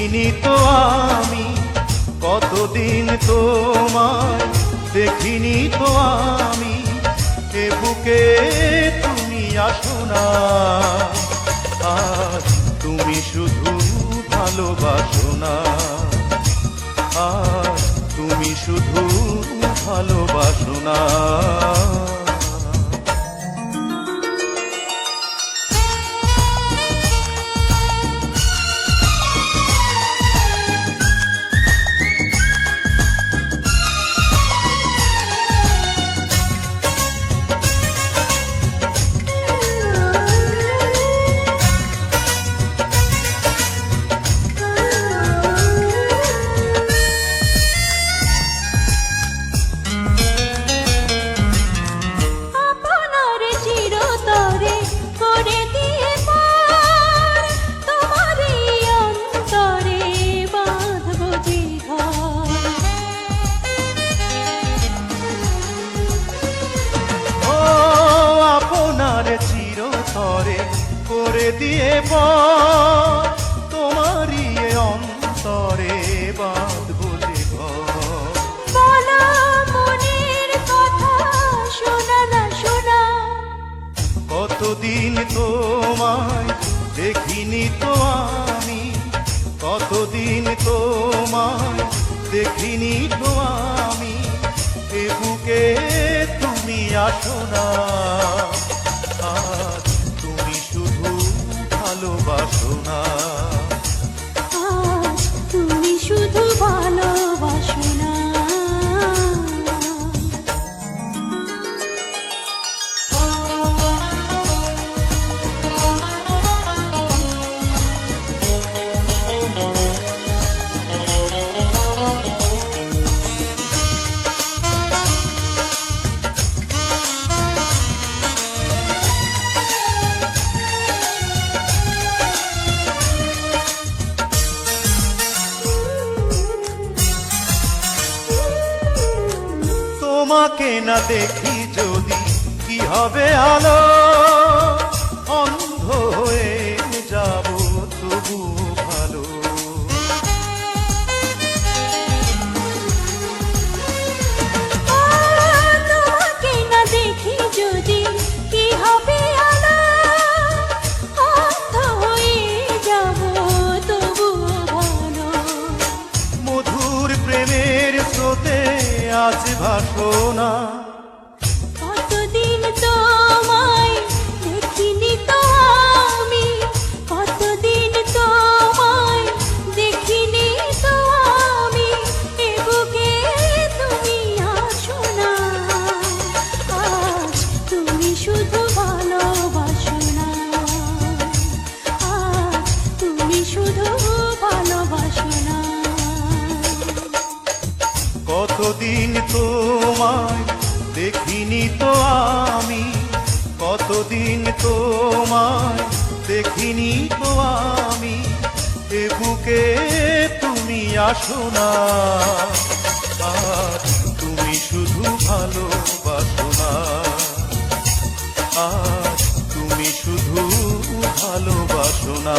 দেখিনি তো আমি, কতদিন তোমায় দেখিনি তো আমি, এ বুকে তুমি আসো না। আজ তুমি শুধু ভালোবাসো না, আজ তুমি শুধু ভালোবাসো না। চিরতরে করে দিয়ে পর তোমারই অন্তরে বাঁধবো যে ঘর। বলা মনের কথা শোনা না শোনা, কতদিন তোমায় দেখিনি তো আমি, কতদিন তোমায় দেখিনি তো আমি, এ বুকে তুমি আসো না। আজ তুমি শুধু ভালোবাসো না, আজ তুমি শুধু ভালোবাসো না। তোমাকে না দেখি যদি কি হবে আলো, অন্ধ হয়ে যাব তবু ভালো। তোমাকে না দেখি যদি কি হবে আলো, অন্ধ হয়ে যাব তবু ভালো। মধুর প্রেমের স্রোতে আজ ভাসনা, কতদিন তোমায় দেখিনি তো আমি, কতদিন তোমায় দেখিনি তো আমি, এ বুকে তুমি আসো না। আজ তুমি শুধু ভালোবাসো না, আজ তুমি শুধু ভালোবাসো না। কতদিন তোমায় দেখিনি তো আমি, কতদিন তোমায় দেখিনি তো আমি, এ বুকে তুমি আসো না। আজ তুমি শুধু ভালোবাসো না, আজ তুমি শুধু ভালোবাসো না।